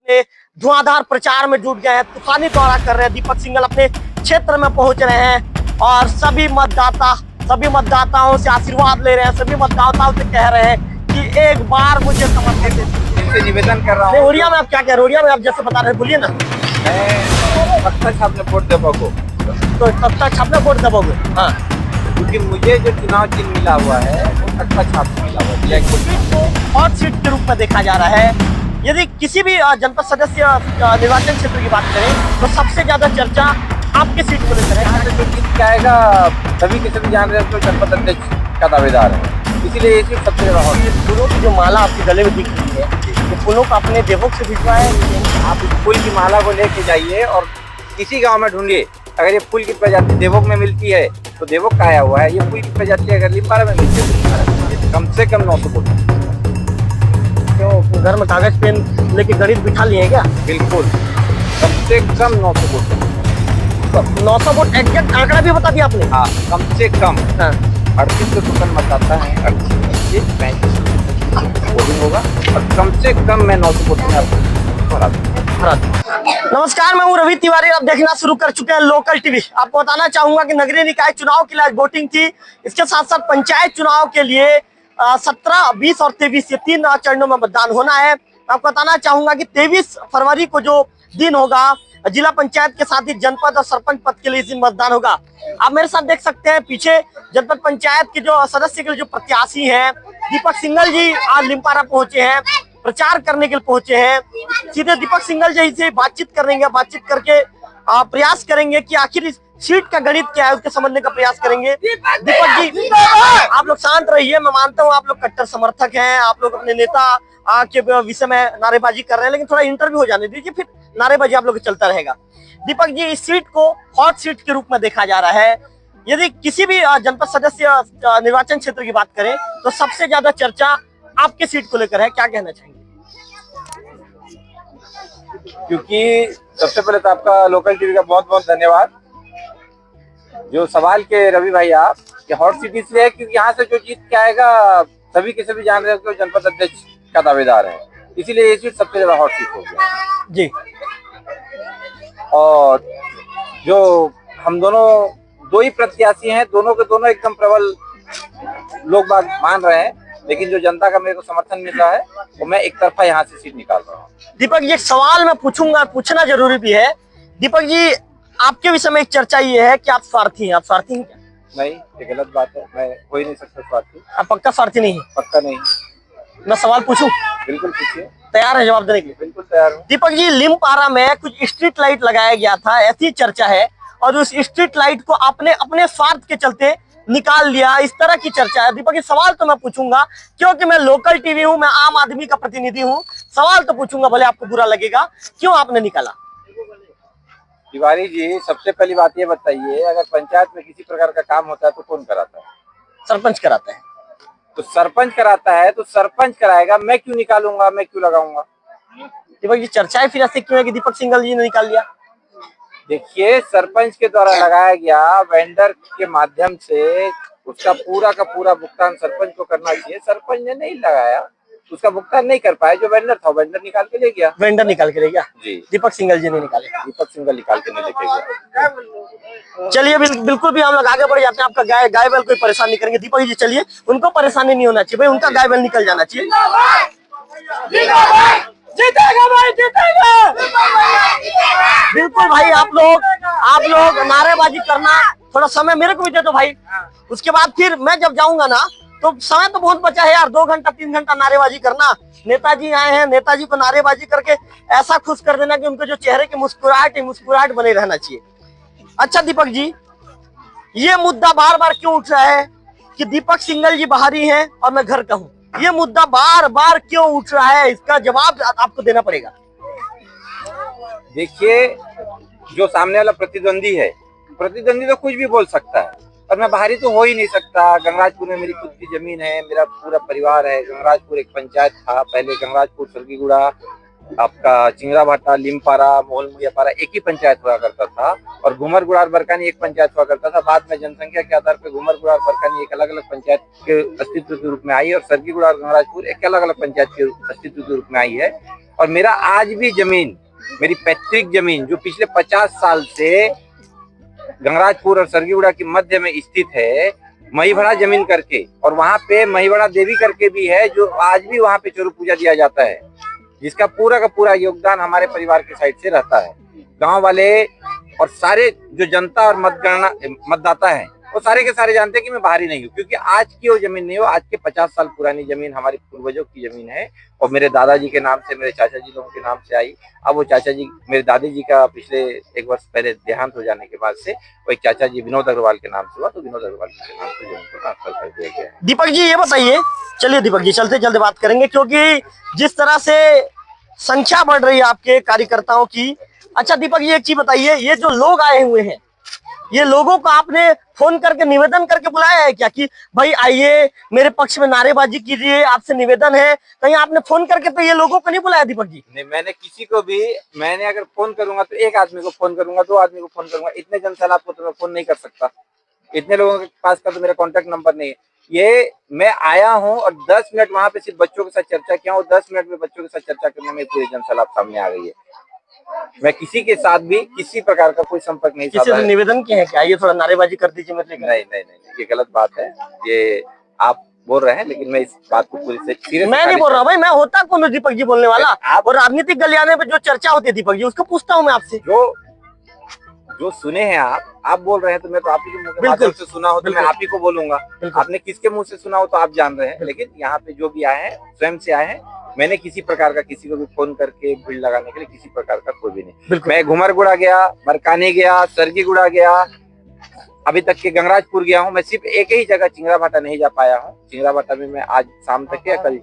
अपने धुआंधार प्रचार में जुट गए हैं, तूफानी दौरा कर रहे हैं। दीपक सिंघल अपने क्षेत्र में पहुंच रहे हैं और सभी मतदाताओं से आशीर्वाद ले रहे हैं, सभी मतदाताओं से कह रहे हैं कि एक बार मुझे समर्थन दे। निवेदन कर रहा हूँ। उड़िया में आप क्या कह रहे हैं? उड़िया में आप जैसे बता रहे हैं, बोलिए ना। मैं तख्ता छापने वोट दबाओगे, तो तख्ता छापने वोट दबाओगे? हाँ, क्योंकि मुझे जो चुनाव चिन्ह मिला हुआ है वो तख्ता छाप मिला हुआ है। हॉट सीट के रूप में देखा जा रहा है। यदि किसी भी जनपद सदस्य निर्वाचन क्षेत्र की बात करें तो सबसे ज्यादा चर्चा आपके सीट को लेकर है। जो जीत आएगा सभी के सभी जान रहे हैं तो जनपद अध्यक्ष का दावेदार है, इसीलिए ये सीट सबसे ज्यादा हॉट है। फूलों की जो माला आपके गले में दिख रही है, तो फूलों को अपने देवों से भिजवाए। आप इस फूल की माला को लेके जाइए और किसी गांव में ढूंढिए, अगर ये फूल की प्रजाति देवों में मिलती है तो देवों का आया हुआ है। ये फूल की प्रजाति अगर लिम्बारा में मिलती है कम से कम 900 फुट। क्यों घर में कागज पेन लेके गणित बिठा लिए क्या? बिल्कुल, कम से कम 900 फुट। 900 वोट एग्जैक्ट आंकड़ा भी बता दिया आपने? हाँ, कम से कम। हाँ। 38% मतदाता है, 38 वोटिंग होगा और कम से कम मैं 900 वोट में आपको हरा दूंगा। नमस्कार, मैं हूं रवि तिवारी। आप देखना शुरू कर चुके हैं लोकल टीवी। आपको बताना चाहूंगा कि नगरीय निकाय चुनाव के लिए आज वोटिंग थी। इसके साथ साथ पंचायत चुनाव के लिए 17, 20 और 23 ये 3 चरणों में मतदान होना है। आपको बताना चाहूंगा कि 23 फरवरी को जो दिन होगा, जिला पंचायत के साथ ही जनपद और सरपंच पद के लिए इस दिन मतदान होगा। आप मेरे साथ देख सकते हैं पीछे जनपद पंचायत के जो सदस्य के लिए जो प्रत्याशी हैं, दीपक सिंघल जी आज लिम्पारा पहुंचे हैं, प्रचार करने के लिए पहुंचे हैं। सीधे दीपक सिंघल जी से बातचीत करेंगे, बातचीत करके प्रयास करेंगे कि आखिर इस सीट का गणित क्या है उसके समझने का प्रयास करेंगे। दीपक जी, आप लोग शांत रहिए। मैं मानता हूँ आप लोग कट्टर समर्थक हैं, आप लोग अपने नेता के विषय में नारेबाजी कर रहे हैं, लेकिन थोड़ा इंटरव्यू हो जाने दीजिए, फिर नारेबाजी आप लोग चलता रहेगा। दीपक जी, इस सीट को हॉट सीट के रूप में देखा जा रहा है। यदि किसी भी जनपद सदस्य निर्वाचन क्षेत्र की बात करें तो सबसे ज्यादा चर्चा आपके सीट को लेकर है, क्या कहना चाहेंगे? क्योंकि सबसे पहले तो आपका लोकल टीवी का बहुत बहुत धन्यवाद। जो सवाल के रवि भाई आप, ये हॉट सीट इसलिए है क्योंकि यहाँ से जो जीत के आएगा सभी के सभी जान रहे हैं कि जनपद अध्यक्ष का दावेदार है, इसीलिए ये सीट सबसे ज्यादा हॉट सीट हो गया जी। और जो हम दोनों दो ही प्रत्याशी हैं, दोनों के दोनों एकदम प्रबल लोग बाग मान रहे हैं, लेकिन जो जनता का मेरे को समर्थन मिल रहा है वो मैं एक तरफा यहाँ से सीट निकाल रहा हूँ। दीपक जी, एक सवाल मैं पूछूंगा, पूछना जरूरी भी है। दीपक जी, आपके विषय में एक चर्चा ये है कि आप स्वार्थी हैं। आप स्वार्थी हैं क्या? नहीं, ये गलत बात है, मैं हो ही नहीं सकता स्वार्थी। आप पक्का स्वार्थी नहीं है? पक्का नहीं। मैं सवाल पूछूं? बिल्कुल पूछिए। तैयार है जवाब देने के लिए? बिल्कुल तैयार हूँ। दीपक जी, लिम्पारा में कुछ स्ट्रीट लाइट लगाया गया था, ऐसी चर्चा है, और उस स्ट्रीट लाइट को आपने अपने स्वार्थ के चलते निकाल लिया, इस तरह की चर्चा है। दीपक जी, सवाल तो मैं पूछूंगा क्योंकि मैं लोकल टीवी हूं, मैं आम आदमी का प्रतिनिधि हूं, सवाल तो पूछूंगा, भले आपको बुरा लगेगा। क्यों आपने निकाला? तिवारी जी, सबसे पहली बात ये बताइए, अगर पंचायत में किसी प्रकार का काम होता है तो कौन कराता है? सरपंच कराता है। तो सरपंच कराता है तो सरपंच कराएगा, मैं क्यों निकालूंगा, मैं क्यों लगाऊंगा? दीपक जी, चर्चाएं फिर ऐसे क्यों है कि दीपक सिंघल जी ने निकाल लिया? देखिए, सरपंच के द्वारा लगाया गया वेंडर के माध्यम से उसका पूरा का पूरा भुगतान सरपंच को करना चाहिए। सरपंच ने नहीं लगाया, उसका भुगतान नहीं कर पाया, जो वेंडर था वेंडर निकाल के ले गया। वेंडर निकाल के ले गया जी। दीपक सिंघल जी ने निकाले? दीपक सिंघल निकाल के नहीं लेके गया। चलिए, बिल्कुल भी हम लोग आगे बढ़ जाते हैं। आपका गाय बैल कोई परेशान नहीं करेंगे। दीपक जी, चलिए, उनको परेशानी नहीं होना चाहिए भाई, उनका गाय बैल निकल जाना चाहिए। जीतेगा भाई, जीतेगा। बिल्कुल भाई, आप लोग नारेबाजी करना, थोड़ा समय मेरे को भी दे दो भाई। उसके बाद फिर मैं जब जाऊंगा ना, तो समय तो बहुत बचा है यार, 2 घंटा 3 घंटा नारेबाजी करना। नेताजी आए हैं, नेताजी को नारेबाजी करके ऐसा खुश कर देना कि उनके जो चेहरे की मुस्कुराहट बने रहना चाहिए। अच्छा दीपक जी, ये मुद्दा बार बार क्यों उठ रहा है कि दीपक सिंघल जी बाहरी हैं और मैं घर का हूँ? ये मुद्दा बार बार क्यों उठ रहा है? इसका जवाब आपको देना पड़ेगा। देखिए, जो सामने वाला प्रतिद्वंदी तो कुछ भी बोल सकता है, पर मैं बाहरी तो हो ही नहीं सकता। गंगराजपुर में मेरी खुद की जमीन है, मेरा पूरा परिवार है। गंगराजपुर एक पंचायत था पहले, गंगराजपुर सरगीगुड़ा आपका चिंगरा भाटा, लिमपारा, मोहल मुहैयापारा एक ही पंचायत हुआ करता था और घुमर गुड़ार बरकानी एक पंचायत हुआ करता था। बाद में जनसंख्या के आधार पर घुमर गुड़ार बरकानी एक अलग अलग पंचायत के अस्तित्व के रूप में आई और सरगी गुड़ार गंगराजपुर एक अलग अलग पंचायत के अस्तित्व के रूप में आई है। और मेरा आज भी जमीन, मेरी पैतृक जमीन जो पिछले 50 साल से गंगराजपुर और सरगीगुड़ा के मध्य में स्थित है, महिभड़ा जमीन करके, और वहाँ पे महिभड़ा देवी करके भी है जो आज भी वहाँ पे चोरू पूजा दिया जाता है, जिसका पूरा का पूरा योगदान हमारे परिवार के साइड से रहता है। गांव वाले और सारे जो जनता और मतदाता है वो सारे के सारे जानते हैं कि मैं बाहरी नहीं हूँ, क्योंकि आज की वो जमीन नहीं हो, आज के 50 साल पुरानी जमीन हमारे पूर्वजों की जमीन है और मेरे दादाजी के नाम से, मेरे चाचा जी लोगों के नाम से आई। अब वो चाचा जी, मेरे दादी जी का पिछले 1 वर्ष पहले देहांत हो जाने के बाद से वो एक चाचा जी विनोद अग्रवाल के नाम से हुआ, तो विनोद अग्रवाल के नाम से जमीन को ट्रांसफर कर दिया गया है। दीपक जी ये बताइए, चलिए दीपक जी चलते चलते बात करेंगे, क्योंकि जिस तरह से संख्या बढ़ रही है आपके कार्यकर्ताओं की। अच्छा दीपक जी एक चीज बताइए, ये जो लोग आए हुए हैं, ये लोगों को आपने फोन करके निवेदन करके बुलाया है क्या कि भाई आइए मेरे पक्ष में नारेबाजी कीजिए, आपसे निवेदन है? कहीं आपने फोन करके तो ये लोगों को नहीं बुलाया दीपक जी? नहीं, मैंने किसी को भी, मैंने अगर फोन करूंगा तो एक आदमी को फोन करूंगा, 2 आदमी को फोन करूंगा, इतने जनसैलाब को तो मैं फोन नहीं कर सकता। इतने लोगों के पास का तो मेरा कॉन्टेक्ट नंबर नहीं है। ये मैं आया हूँ और 10 मिनट वहां पे सिर्फ बच्चों के साथ चर्चा किया हूँ, 10 मिनट में बच्चों के साथ चर्चा करने में पूरी जनसैलाब सामने आ गई है। मैं किसी के साथ भी किसी प्रकार का कोई संपर्क नहीं किसी से निवेदन किए हैं क्या ये थोड़ा नारेबाजी कर दीजिए मेरे? नहीं, ये गलत बात है, ये आप बोल रहे हैं, लेकिन मैं इस बात को पूरी से सीरियस मैं नहीं बोल रहा भाई, मैं होता कौन दीपक जी बोलने वाला? और राजनीतिक गलियारे पे जो चर्चा होती है दीपक जी, उसको पूछता हूँ मैं आपसे। जो सुने हैं आप बोल रहे हैं, तो मैं तो आप ही के मुंह के माध्यम से सुना हो तो मैं आप ही को बोलूंगा। आपने किसके मुंह से सुना हो तो आप जान रहे हैं, लेकिन यहाँ पे जो भी आए हैं स्वयं से आए हैं। मैंने किसी प्रकार का किसी को भी फोन करके भीड़ लगाने के लिए किसी प्रकार का कोई भी नहीं। मैं घुमरगुड़ा गया, बरकानी गया, सरगीगुड़ा गया, अभी तक के गंगराजपुर गया हूँ। मैं सिर्फ एक ही जगह चिंगरा भाटा नहीं जा पाया हूँ। चिंगरा भाटा में मैं आज शाम तक या कल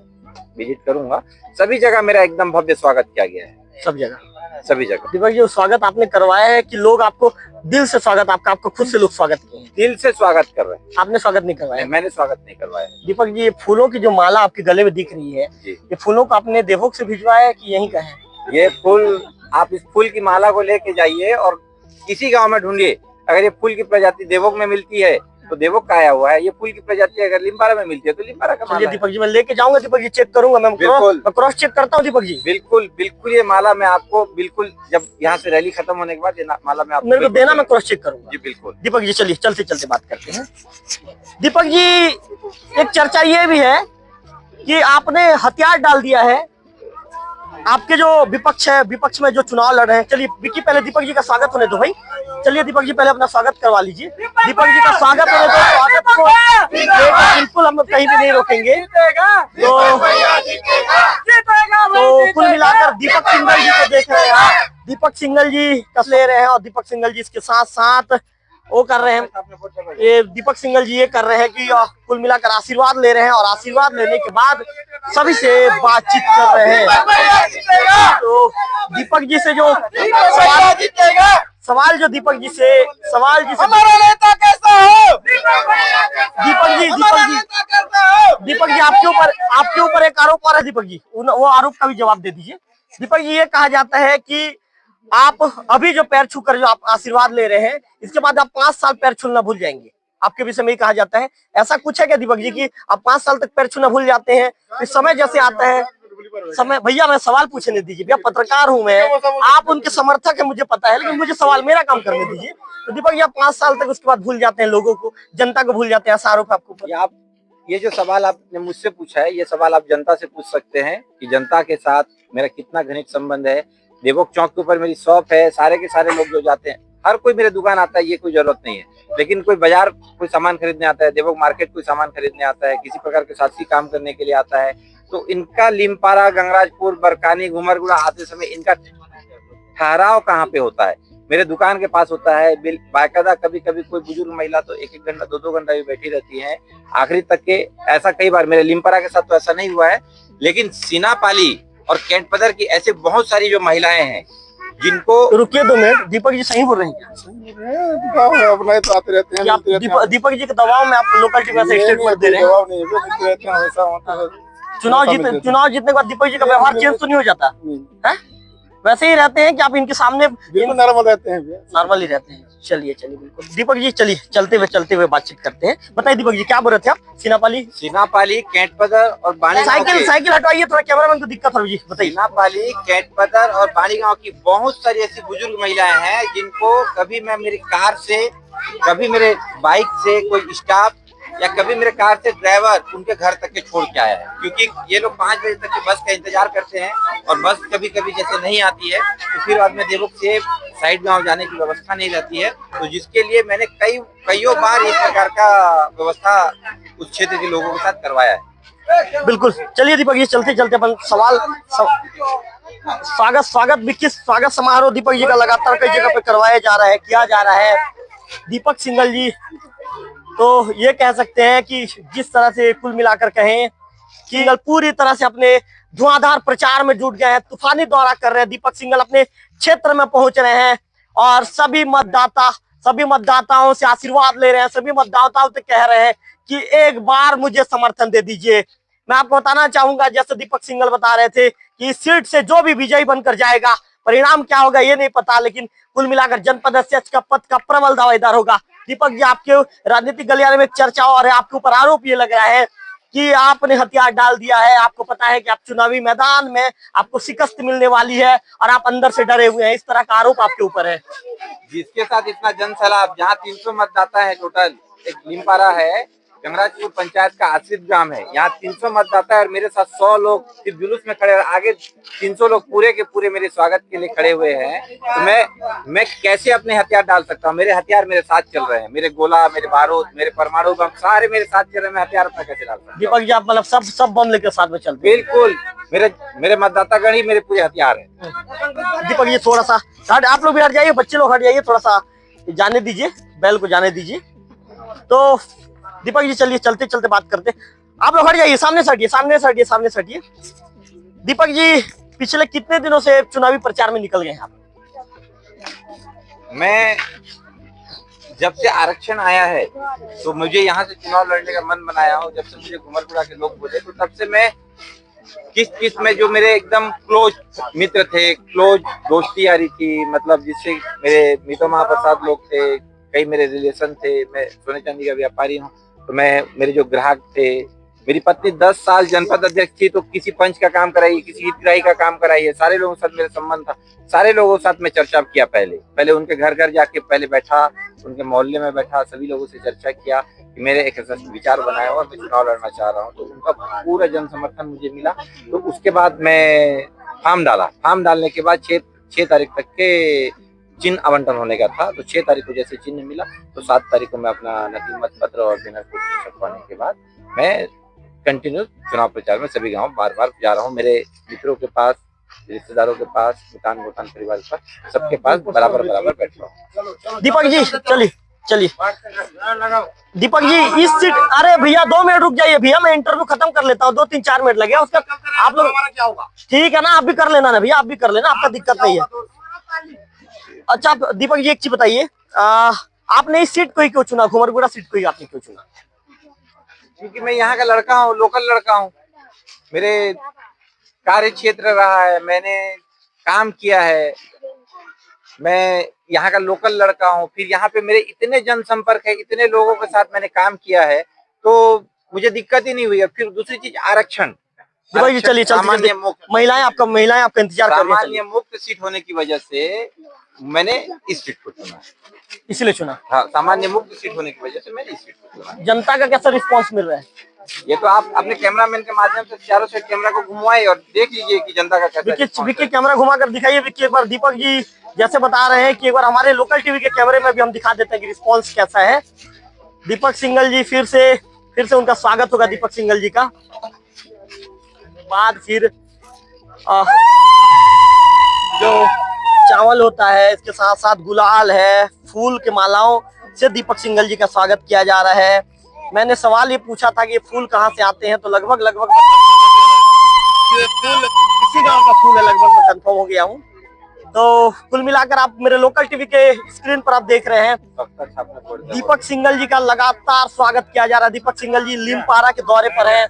विजिट करूंगा। सभी जगह मेरा एकदम भव्य स्वागत किया गया है, सभी जगह। दीपक जी स्वागत आपने करवाया है कि लोग आपको दिल से स्वागत, आपको खुद से लोग स्वागत किए हैं? दिल से स्वागत कर रहे हैं। आपने स्वागत नहीं करवाया? मैंने स्वागत नहीं करवाया। दीपक जी ये फूलों की जो माला आपके गले में दिख रही है, ये फूलों को आपने देवोग से भिजवाया है कि यहीं का है? ये फूल, आप इस फूल की माला को लेके जाइए और किसी गांव में ढूंढिए, अगर ये फूल की प्रजाति देवोग में मिलती है तो देवोग का आया हुआ है। ये फूल की प्रजाति अगर लिम्बारा में मिलती है तो लिम्बारा का माला है। दीपक जी मैं लेके जाऊंगा, दीपक जी चेक करूंगा, मैं क्रॉस चेक करता हूँ दीपक जी। बिल्कुल ये माला मैं आपको बिल्कुल, जब यहाँ से रैली खत्म होने के बाद ये माला मैं आपको मेरे को देना, मैं क्रॉस चेक करूंगा जी। बिल्कुल दीपक जी, चलिए चलते चलते बात करते हैं। दीपक जी एक चर्चा ये भी है कि आपने हथियार डाल दिया है, आपके जो विपक्ष है, विपक्ष में जो चुनाव लड़ रहे हैं। चलिए विक्की पहले दीपक जी का स्वागत होने दो भाई, चलिए दीपक जी पहले अपना स्वागत करवा लीजिए। दीपक जी का स्वागत होने दो, स्वागत को बिल्कुल हम कहीं भी नहीं रोकेंगे। तो कुल मिलाकर दीपक सिंघल जी को देख रहे हैं, दीपक सिंघल जी कस ले रहे हैं और दीपक सिंघल जी इसके साथ साथ वो कर रहे हैं, ये दीपक सिंघल जी ये कर रहे हैं कि कुल मिलाकर आशीर्वाद ले रहे हैं और आशीर्वाद लेने के बाद सभी से बातचीत कर रहे हैं। तो दीपक जी से जो सवाल जो दीपक जी से हमारा नेता कैसा हो? दीपक जी आपके ऊपर एक आरोप आ रहा है दीपक जी, वो आरोप का भी जवाब दे दीजिए। दीपक जी ये कहा जाता है कि आप अभी जो पैर छूकर जो आप आशीर्वाद ले रहे हैं, इसके बाद आप 5 साल पैर छूना भूल जाएंगे, आपके विषय में ही कहा जाता है। ऐसा कुछ है क्या दीपक जी कि आप 5 साल तक पैर छूना भूल जाते हैं? इस समय जैसे आता है समय, भैया मैं सवाल पूछने दीजिए, भैया पत्रकार हूं मैं, आप उनके समर्थक है मुझे पता है, लेकिन मुझे सवाल मेरा काम करने दीजिए। तो दीपक जी आप 5 साल तक उसके बाद भूल जाते हैं लोगों को, जनता को भूल जाते हैं, ऐसा आरोप आपको ऊपर? आप ये जो सवाल आपने मुझसे पूछा है, ये सवाल आप जनता से पूछ सकते हैं कि जनता के साथ मेरा कितना घनिष्ठ संबंध है। देवोग चौक के ऊपर मेरी शॉप है, सारे के सारे लोग जो जाते हैं, हर कोई मेरे दुकान आता है, ये कोई जरूरत नहीं है। लेकिन कोई बाजार कोई सामान खरीदने आता है, देवोग मार्केट कोई सामान खरीदने आता है, किसी प्रकार के साथी काम करने के लिए आता है, तो इनका लिम्पारा, गंगराजपुर, बरकानी, घुमरगुड़ा आते समय इनका ठहराव कहाँ पे होता है? मेरे दुकान के पास होता है। बाकायदा कभी कभी कोई बुजुर्ग महिला तो 1-1 घंटा 2-2 घंटा भी बैठी रहती है आखिरी तक के। ऐसा कई बार मेरे लिम्पारा के साथ तो ऐसा नहीं हुआ है, लेकिन सीनापाली और कैंटपदर की ऐसे बहुत सारी जो महिलाएं हैं जिनको। रुकिए 2 मिनट, दीपक जी सही बोल रहे हैं क्या? अपना तो आते रहते हैं। दीपक जी के दबाव में आप लोकल टीवी से स्टेटमेंट दे रहे हैं? चुनाव जीतने के बाद दीपक जी का व्यवहार चेंज तो नहीं हो जाता है? वैसे ही रहते हैं कि आप इनके सामने बिल्कुल नॉर्मल रहते हैं भैया। नॉर्मल ही रहते हैं। चलिए बिल्कुल दीपक जी, चलिए चलते हुए बातचीत करते हैं। बताइए दीपक जी, क्या बोल रहे थे आप? सीनापाली, कैंटपदर और बाणी साइकिल हटवाइए थोड़ा, कैमरामैन को दिक्कत हो जी। बताइए। सीनापाली, कैंटपदर और बाणी गांव की बहुत सारी ऐसी बुजुर्ग महिलाएं हैं जिनको कभी मैं मेरी कार से, कभी मेरे बाइक से कोई स्टाफ या कभी मेरे कार से ड्राइवर उनके घर तक के छोड़ के आया है, क्योंकि ये लोग 5 बजे तक की बस का इंतजार करते हैं और बस कभी कभी जैसे नहीं आती है तो फिर बाद में देवों से साइड गांव जाने की व्यवस्था नहीं रहती है, तो जिसके लिए मैंने कईयों बार इस प्रकार का व्यवस्था उस क्षेत्र के लोगों के साथ करवाया है। बिल्कुल। चलिए दीपक जी, चलते अपन स्वागत समारोह दीपक जी का लगातार कई जगह पे करवाया जा रहा है, किया जा रहा है। दीपक सिंघल जी तो ये कह सकते हैं कि जिस तरह से कुल मिलाकर कहें कि पूरी तरह से अपने धुआंधार प्रचार में जुट गए हैं, तूफानी दौरा कर रहे हैं। दीपक सिंघल अपने क्षेत्र में पहुंच रहे हैं और सभी मतदाताओं से आशीर्वाद ले रहे हैं, सभी मतदाताओं से कह रहे हैं कि एक बार मुझे समर्थन दे दीजिए। मैं आपको बताना चाहूंगा, जैसे दीपक सिंघल बता रहे थे कि इस सीट से जो भी विजयी बनकर जाएगा, परिणाम क्या होगा ये नहीं पता, लेकिन कुल मिलाकर जनपद अध्यक्ष का पद का प्रबल दावेदार होगा। दीपक जी, आपके राजनीतिक गलियारे में एक चर्चा और है, आपके ऊपर आरोप ये लग रहा है कि आपने हथियार डाल दिया है। आपको पता है कि आप चुनावी मैदान में आपको शिकस्त मिलने वाली है और आप अंदर से डरे हुए हैं, इस तरह का आरोप आपके ऊपर है। जिसके साथ इतना जनसैलाब, जहाँ 300 मतदाता है टोटल, एक नीमपारा है, गंगराजपुर पंचायत का आश्रित ग्राम है, यहाँ 300 मतदाता है और मेरे साथ 100 लोग सिर्फ जुलूस में खड़े, और आगे 300 लोग पूरे के पूरे मेरे स्वागत के लिए खड़े हुए हैं। तो मैं कैसे अपने हथियार डाल सकता हूँ? मेरे हथियार मेरे साथ चल रहे हैं, मेरे गोला, मेरे बारूद, मेरे परमाणु बम सारे मेरे साथ चल रहे हैं। मैं हथियार अपना कैसे डाल सकता हूँ? दीपक जी, आप मतलब सब बम लेकर साथ में चलते हैं? बिल्कुल, मेरे मतदाता गण ही मेरे पूरे हथियार है। दीपक जी, थोड़ा सा आप लोग भी हट जाइए, बच्चे लोग हट जाइए, थोड़ा सा जाने दीजिए, बैल को जाने दीजिए। तो दीपक जी, चलिए चलते बात करते। आप लोग हट जाइए, सामने से हटिए। दीपक जी, पिछले कितने दिनों से चुनावी प्रचार में निकल गए हैं आप? मैं जब से आरक्षण आया है तो मुझे यहाँ से चुनाव लड़ने का मन बनाया हूँ। जब से मुझे घुमरपुरा के लोग बोले, तो तब से मैं किस में जो मेरे एकदम क्लोज मित्र थे, क्लोज दोस्ती आ रही थी, मतलब जिससे मेरे मीतो महाप्रसाद लोग थे, कई मेरे रिलेशन थे, मैं सोने चांदी का व्यापारी हूँ, तो मेरे जो ग्राहक थे, मेरी पत्नी 10 साल जनपद अध्यक्ष थी, तो किसी पंच का काम कराई, किसी हितग्राही का काम कराई है, सारे लोगों के साथ मेरा संबंध था। सारे लोगों के साथ मैं चर्चा किया, पहले उनके घर जाके पहले बैठा, उनके मोहल्ले में बैठा, सभी लोगों से चर्चा किया कि मेरे एक ऐसा विचार बनाया हुआ, मैं चुनाव लड़ना चाह रहा हूँ, तो उनका पूरा जन समर्थन मुझे मिला। तो उसके बाद मैं फॉर्म डाला। फॉर्म डालने के बाद 6 तारीख तक के चिन्ह आवंटन होने का था, तो 6 तारीख को जैसे चिन्ह मिला तो 7 तारीख को मैं अपना नकली मत पत्र और डिनर कोड छपवाने के बाद मैं कंटिन्यू चुनाव प्रचार में सभी गांव बार जा रहा हूं। मेरे मित्रों के पास, रिश्तेदारों के पास, भूटान परिवार के पास, सबके पास बराबर बैठ रहा हूँ। दीपक जी, चलिए दीपक जी, इस सीट, अरे भैया 2 मिनट रुक जाइए भैया, मैं इंटरव्यू खत्म कर लेता हूँ। 2-3-4 मिनट लगे उसका, आप लोग क्या होगा? ठीक है ना, आप भी कर लेना ना भैया, आप भी कर लेना, आपका दिक्कत नहीं है। अच्छा दीपक जी, एक चीज बताइए, आपने इस सीट को ही क्यों चुना? घुमरपुरा सीट को ही आपने क्यों चुना? क्योंकि मैं यहाँ का लड़का हूँ, लोकल लड़का हूँ, मेरे कार्य क्षेत्र रहा है, मैंने काम किया है, मैं यहाँ का लोकल लड़का हूँ, फिर यहाँ पे मेरे इतने जनसंपर्क है, इतने लोगों के साथ मैंने काम किया है, तो मुझे दिक्कत ही नहीं हुई है। फिर दूसरी चीज, आरक्षण। चलिए महिलाएं आपका इंतजार कर रही हैं। सामान्य मुक्त सीट होने की वजह से मैंने इस सीट को चुना, इसलिए चुना। हाँ, सामान्य मुक्त सीट होने की वजह से मैंने इस सीट को चुना। जनता का कैसा रिस्पांस मिल रहा है? ये तो आप अपने कैमरामैन के माध्यम से चारों साइड कैमरा को घुमाए और देख लीजिए कि जनता का कैसा। विक्की कैमरा घुमा कर दिखाइए विक्की एक बार। दीपक जी जैसे बता रहे हैं कि एक बार हमारे लोकल टीवी के कैमरे में भी हम दिखा देते हैं कि रिस्पांस कैसा है। दीपक सिंघल जी, फिर से उनका स्वागत होगा दीपक सिंघल जी का। बाद फिर जो चावल होता है, इसके साथ साथ गुलाल है, फूल के मालाओं से दीपक सिंघल जी का स्वागत किया जा रहा है। मैंने सवाल ये पूछा था कि ये फूल कहाँ से आते हैं, तो लगभग फूल किसी गांव का फूल है, लगभग मैं कंफर्म हो गया हूँ। तो कुल मिलाकर आप मेरे लोकल टीवी के स्क्रीन पर आप देख रहे हैं दीपक सिंघल जी का लगातार स्वागत किया जा रहा है। दीपक सिंघल जी नीमपारा के दौरे पर है।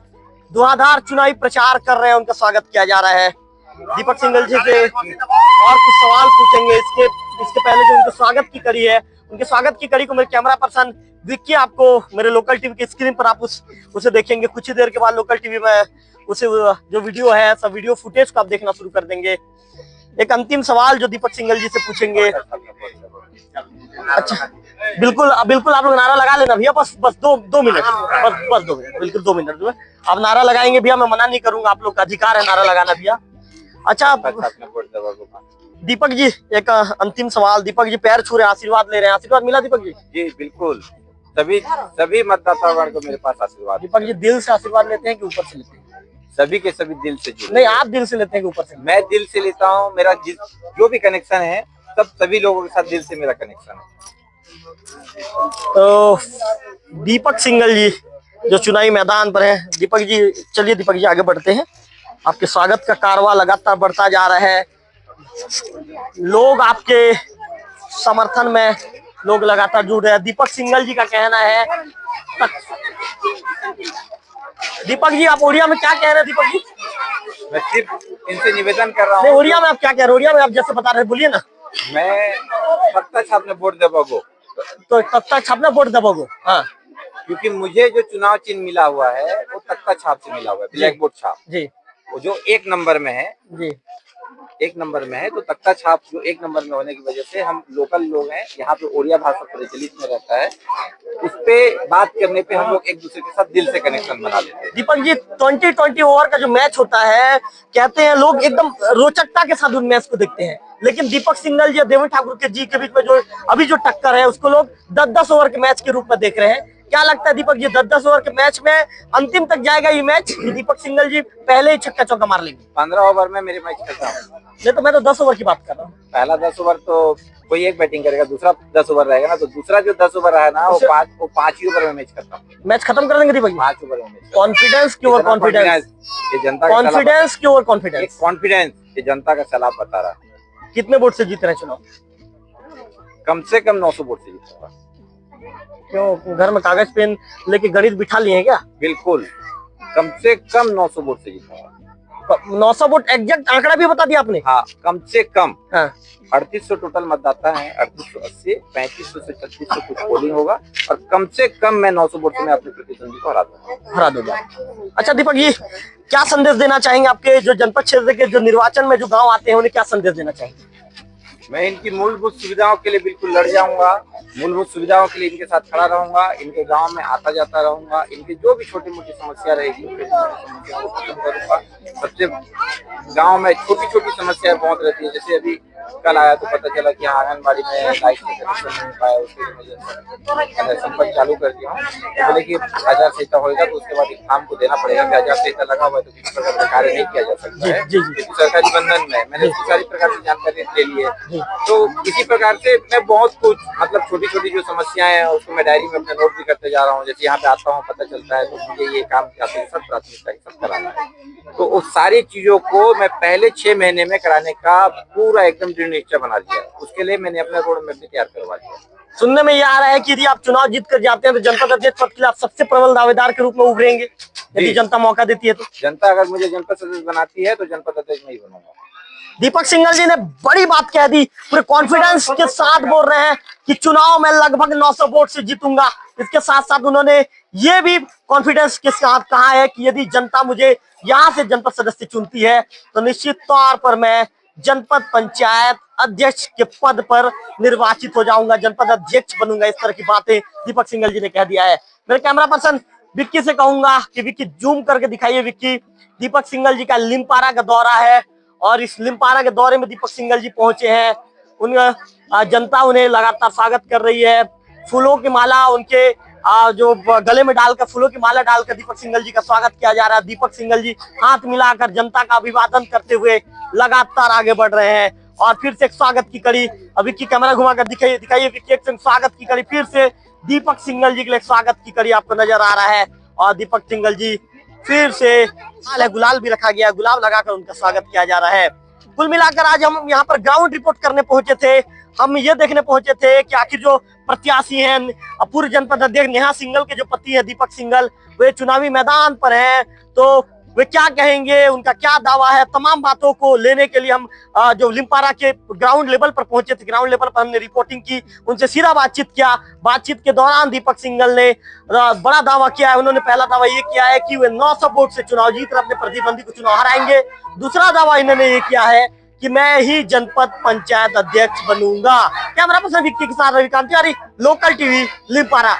धुआंधार चुनावी प्रचार कर रहे हैं, उनका स्वागत किया जा रहा है। दीपक सिंघल जी से और कुछ सवाल पूछेंगे। इसके पहले जो उनके स्वागत की कड़ी है, उनके स्वागत की कड़ी को मेरे कैमरा पर्सन विक्की आपको मेरे लोकल टीवी की स्क्रीन पर आप उसे देखेंगे। कुछ ही देर के बाद लोकल टीवी में उसे जो वीडियो है, सब वीडियो फुटेज को आप देखना शुरू कर देंगे। एक अंतिम सवाल जो दीपक सिंघल जी से पूछेंगे। अच्छा, बिल्कुल बिल्कुल आप लोग नारा लगा लेना भैया, बस 2 मिनट, बस 2 मिनट, बिल्कुल 2 मिनट जो है आप नारा लगाएंगे भैया, मैं मना नहीं करूंगा, आप लोग का अधिकार है नारा लगाना भैया। अच्छा दीपक जी, एक अंतिम सवाल। दीपक जी पैर छू रहे हैं, आशीर्वाद ले रहे हैं, आशीर्वाद मिला दीपक जी? जी बिल्कुल, सभी मतदातागण को मेरे पास आशीर्वाद। दीपक जी दिल से आशीर्वाद लेते हैं कि ऊपर से लेते हैं? सभी के सभी दिल से जुड़े। नहीं, आप दिल से लेते हैं कि ऊपर से? मैं दिल से लेता हूँ। मेरा जो भी कनेक्शन है सभी लोगों के साथ दिल से मेरा कनेक्शन है। तो दीपक सिंघल जी जो चुनावी मैदान पर हैं। दीपक जी चलिए, दीपक जी आगे बढ़ते हैं। आपके स्वागत का कारवां लगातार बढ़ता जा रहा है, लोग आपके समर्थन में लोग लगातार जुड़ रहे हैं। दीपक सिंघल जी का कहना है, दीपक जी आप ओडिया में क्या कह रहे हैं? दीपक जी मैं सिर्फ इनसे निवेदन कर रहा हूँ। नहीं, ओडिया में आप क्या कह रहे हैं? ओडिया में आप जैसे बता रहे, बोलिए ना। मैं तख्ता छापने वोट देबो। तो तख्ता छापना वोट देबो। हाँ, क्योंकि मुझे जो चुनाव चिन्ह मिला हुआ है वो तख्ता छाप से मिला हुआ है, ब्लैक बोर्ड छाप जी, वो जो 1 नंबर में है जी, 1 नंबर में है। तो तख्ता छाप जो 1 नंबर में होने की वजह से हम लोकल लोग हैं, यहाँ पे ओडिया भाषा प्रचलित में रहता है, उस पे बात करने पे हम लोग एक दूसरे के साथ दिल से कनेक्शन बना लेते हैं। दीपक जी 20-20 ओवर का जो मैच होता है, कहते हैं लोग एकदम रोचकता के साथ उन मैच को देखते हैं, लेकिन दीपक सिंघल जी और देवेंद्र ठाकुर के जी के बीच में जो अभी जो टक्कर है उसको लोग 10-10 ओवर के मैच के रूप में देख रहे हैं। क्या लगता है दीपक जी, 10-10 ओवर के मैच में अंतिम तक जाएगा ये मैच? दीपक सिंघल जी पहले ही छक्का चौका मार लेंगे? 15 ओवर में मेरे मैच खत्म। नहीं तो मैं तो 10 ओवर की बात कर रहा हूँ। पहला 10 ओवर तो कोई एक बैटिंग करेगा, दूसरा 10 ओवर रहेगा ना, तो दूसरा जो 10 ओवर है ना वो 5 ही ओवर में मैच खत्म कर देंगे दीपक जी। 5 ओवर में। कॉन्फिडेंस की ओवर कॉन्फिडेंस, ये जनता का कॉन्फिडेंस की ओवर कॉन्फिडेंस, कॉन्फिडेंस ये जनता का सलाह बता रहा है। कितने वोट से जीत रहे हैं चुनाव? कम से कम 900 वोट से जीतूंगा। क्यों, घर में कागज पेन लेके गणित बिठा लिए हैं क्या? बिल्कुल, कम से कम 900 वोट से जीतूंगा। 900 वोट एग्जैक्ट आंकड़ा भी बता दिया आपने? हाँ, कम से कम। हाँ। 3800 टोटल मतदाता है, 3880, 3500 से 3600 कुछ पोलिंग होगा, और कम से कम मैं 900 वोट से मैं अपने प्रतिद्वंदी को हरा दूंगा। अच्छा दीपक जी, क्या संदेश देना चाहेंगे आपके जो जनपद क्षेत्र के जो निर्वाचन में जो गांव आते हैं, उन्हें क्या संदेश देना चाहेंगे? मैं इनकी मूलभूत सुविधाओं के लिए बिल्कुल लड़ जाऊंगा, मूलभूत सुविधाओं के लिए इनके साथ खड़ा रहूंगा, इनके गांव में आता जाता रहूंगा, इनकी जो भी छोटी मोटी समस्या रहेगी उनकी समस्याओं को खत्म करूंगा। सबसे गांव में छोटी छोटी समस्याएं बहुत रहती है, जैसे अभी कल आया तो पता चला कि आंगनबाड़ी में लाइट का कनेक्शन नहीं पाया, उसके लिए मुझे संपर्क चालू कर दिया। तो बोले कि आचार संहिता होगा तो उसके बाद एक काम को देना पड़ेगा कि आचार संहिता लगा हुआ है तो किसी प्रकार का कार्य नहीं किया जा सकता है, सरकारी बंधन में। मैंने उसकी सारी प्रकार की जानकारी ले ली है। तो इसी प्रकार से मैं बहुत कुछ मतलब छोटी छोटी जो समस्याएं हैं उसको मैं डायरी में अपने नोट भी करते जा रहा हूँ। जैसे यहाँ पे आता हूँ पता चलता है तो मुझे ये काम सब प्राथमिकता सब कराना है, तो उस सारी चीजों को मैं पहले 6 महीने में कराने का पूरा एकदम दृढ़ निश्चय बना लिया। उसके लिए मैंने अपना रोड मैप भी तैयार करवा लिया। सुनने में ये आ रहा है कि यदि आप चुनाव जीत कर जाते हैं तो जनपद अध्यक्ष पद के लिए आप सबसे प्रबल दावेदार के रूप में उभरेंगे, यदि जनता मौका देती है तो? जनता अगर मुझे जनपद सदस्य बनाती है तो जनपद अध्यक्ष नहीं बनूंगा। दीपक सिंघल जी ने बड़ी बात कह दी, पूरे कॉन्फिडेंस के साथ बोल रहे हैं कि चुनाव में लगभग 900 वोट से जीतूंगा। इसके साथ साथ उन्होंने ये भी कॉन्फिडेंस के साथ कहा है कि यदि जनता मुझे यहाँ से जनपद सदस्य चुनती है तो निश्चित तौर पर मैं जनपद पंचायत अध्यक्ष के पद पर निर्वाचित हो जाऊंगा, जनपद अध्यक्ष बनूंगा। इस तरह की बातें दीपक सिंघल जी ने कह दिया है। मेरे कैमरा पर्सन विक्की से कहूंगा कि विक्की जूम करके दिखाइए। विक्की, दीपक सिंघल जी का लिमपारा का दौरा है और इस लिमपारा के दौरे में दीपक सिंघल जी पहुंचे हैं। जनता उन्हें लगातार स्वागत कर रही है, फूलों की माला उनके जो गले में डालकर, फूलों की माला डालकर दीपक सिंघल जी का स्वागत किया जा रहा है। दीपक सिंघल जी हाथ मिलाकर जनता का अभिवादन करते हुए लगातार आगे बढ़ रहे हैं और फिर से एक स्वागत की कड़ी, अभी की कैमरा घुमाकर दिखाइए विक्की, एक स्वागत की कड़ी फिर से दीपक सिंघल जी के लिए स्वागत की कड़ी आपको नजर आ रहा है। और दीपक सिंघल जी फिर से गुलाल भी रखा गया, गुलाब लगाकर उनका स्वागत किया जा रहा है। कुल मिलाकर आज हम यहाँ पर ग्राउंड रिपोर्ट करने पहुंचे थे। हम ये देखने पहुंचे थे कि आखिर जो प्रत्याशी हैं, पूर्व जनपद अध्यक्ष नेहा सिंघल के जो पति है दीपक सिंघल, वे चुनावी मैदान पर हैं, तो वे क्या कहेंगे, उनका क्या दावा है, तमाम बातों को लेने के लिए हम जो लिमपारा के ग्राउंड लेवल पर पहुंचे थे। ग्राउंड लेवल पर हमने रिपोर्टिंग की, उनसे सीधा बातचीत किया। बातचीत के दौरान दीपक सिंघल ने बड़ा दावा किया है। उन्होंने पहला दावा ये किया है कि वे 900 वोट से चुनाव जीत अपने प्रतिद्वंदी को चुनाव हराएंगे। दूसरा दावा इन्होंने ये किया है कि मैं ही जनपद पंचायत अध्यक्ष बनूंगा। कैमरा पर्सन विक्की के साथ रविकांत तिवारी, लोकल टीवी, लिमपारा।